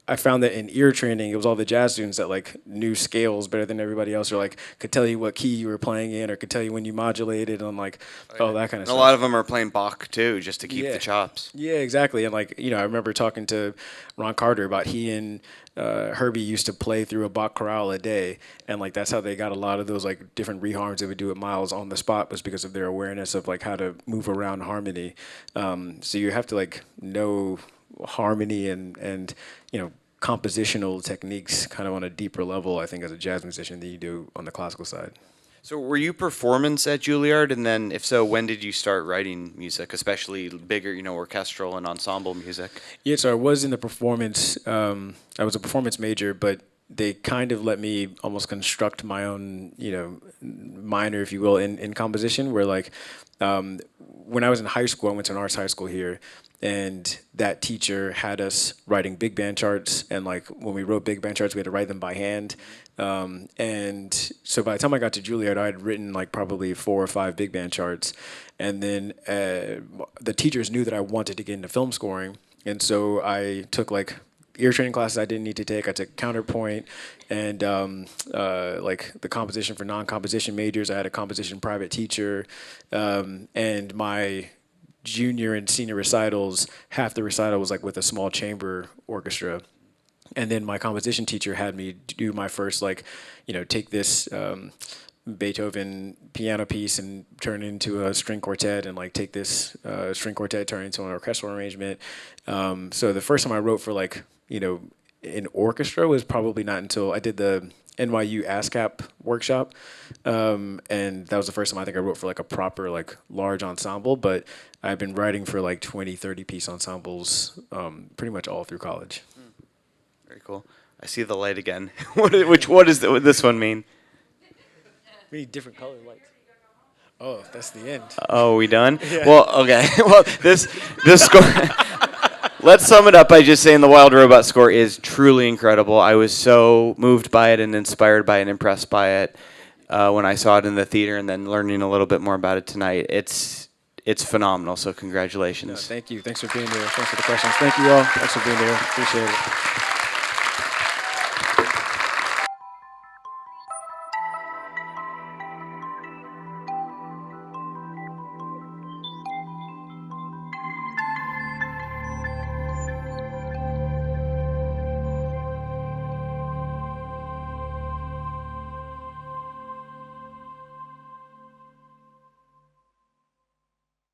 Speaker 1: I found that in ear training, it was all the jazz students that like knew scales better than everybody else, or like could tell you what key you were playing in, or could tell you when you modulated, and like all that kind of stuff.
Speaker 6: A lot of them are playing Bach too, just to keep the chops.
Speaker 1: Yeah, exactly. And like, I remember talking to Ron Carter about he and Herbie used to play through a Bach chorale a day, and like that's how they got a lot of those like different reharms they would do at Miles on the spot, was because of their awareness of like how to move around harmony. So you have to like know harmony and compositional techniques kind of on a deeper level, I think, as a jazz musician than you do on the classical side.
Speaker 6: So were you performance at Juilliard, and then if so, when did you start writing music, especially bigger, orchestral and ensemble music?
Speaker 1: Yeah, so I was in the performance, I was a performance major, but they kind of let me almost construct my own, minor, if you will, in composition, where like, when I was in high school, I went to an arts high school here, and that teacher had us writing big band charts, and like when we wrote big band charts, we had to write them by hand. And so by the time I got to Juilliard, I had written like probably 4 or 5 big band charts, and then the teachers knew that I wanted to get into film scoring, and so I took like ear training classes I didn't need to take. I took counterpoint and like the composition for non-composition majors. I had a composition private teacher, and my junior and senior recitals, half the recital was like with a small chamber orchestra. And then my composition teacher had me do my first like, take this Beethoven piano piece and turn it into a string quartet, and like take this string quartet, turn it into an orchestral arrangement. So the first time I wrote for like, an orchestra was probably not until I did the NYU ASCAP workshop, and that was the first time I think I wrote for like a proper like large ensemble. But I've been writing for like 20, 30 piece ensembles pretty much all through college.
Speaker 6: Very cool. I see the light again. What does this one mean?
Speaker 1: We need different color lights. Oh, that's the end.
Speaker 6: Oh, we done? Well, okay. Well, this score. Let's sum it up by just saying the Wild Robot score is truly incredible. I was so moved by it and inspired by it and impressed by it when I saw it in the theater, and then learning a little bit more about it tonight. It's phenomenal. So congratulations.
Speaker 1: Thank you. Thanks for being here. Thanks for the questions. Thank you all. Thanks for being here. Appreciate it.